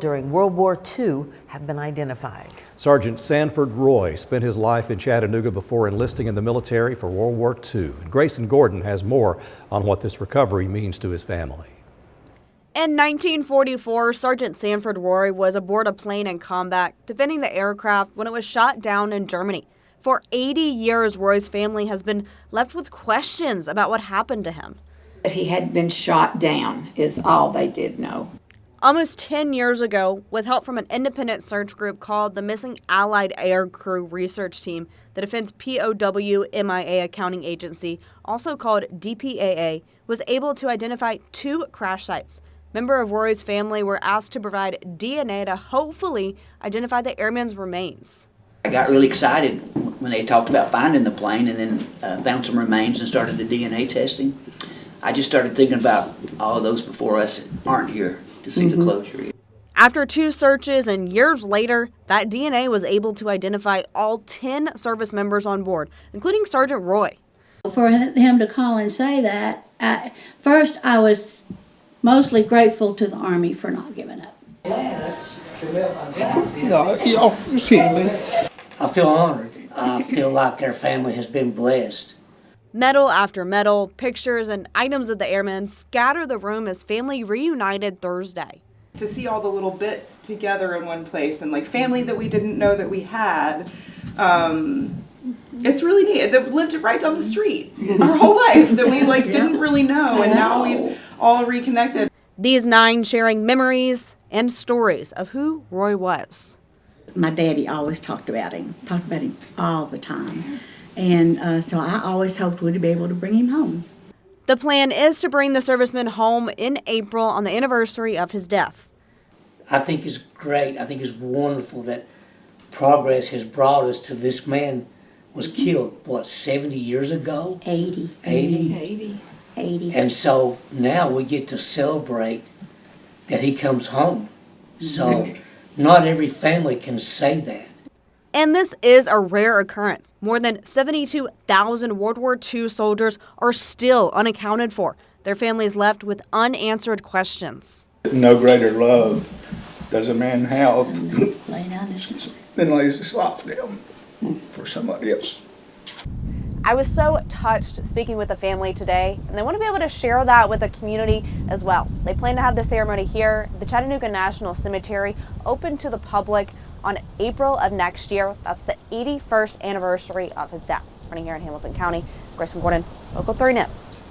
during World War II have been identified. Sergeant Sanford Roy spent his life in Chattanooga before enlisting in the military for World War II. Grayson Gordon has more on what this recovery means to his family. In 1944, Sergeant Sanford Roy was aboard a plane in combat, defending the aircraft when it was shot down in Germany. For 80 years, Roy's family has been left with questions about what happened to him. He had been shot down is all they did know. Almost 10 years ago, with help from an independent search group called the Missing Allied Air Crew Research Team, the Defense POW MIA Accounting Agency, also called DPAA, was able to identify 2 crash sites. Members of Roy's family were asked to provide DNA to hopefully identify the airman's remains. I got really excited when they talked about finding the plane and then found some remains and started the DNA testing. I just started thinking about all of those before us aren't here to see the closure. After 2 searches and years later, that DNA was able to identify all 10 service members on board, including Sergeant Roy. For him to call and say that, first I was mostly grateful to the Army for not giving up. I feel honored. I feel like their family has been blessed. Medal after medal, pictures, and items of the airmen scatter the room as family reunited Thursday. To see all the little bits together in one place and like family that we didn't know that we had, it's really neat. They've lived right down the street our whole life that we didn't really know, and now we've all reconnected. These 9 sharing memories and stories of who Roy was. My daddy always talked about him all the time. And so I always hoped we'd be able to bring him home. The plan is to bring the serviceman home in April on the anniversary of his death. I think it's great. I think it's wonderful that progress has brought us to this man was killed, 70 years ago? 80. 80? 80. And so now we get to celebrate that he comes home. So not every family can say that. And this is a rare occurrence. More than 72,000 World War II soldiers are still unaccounted for. Their families left with unanswered questions. No greater love does a man have than lays his life down for somebody else. I was so touched speaking with the family today, and they want to be able to share that with the community as well. They plan to have the ceremony here, the Chattanooga National Cemetery, open to the public on April of next year. That's the 81st anniversary of his death. Running here in Hamilton County, Grayson Gordon, Local 3 News.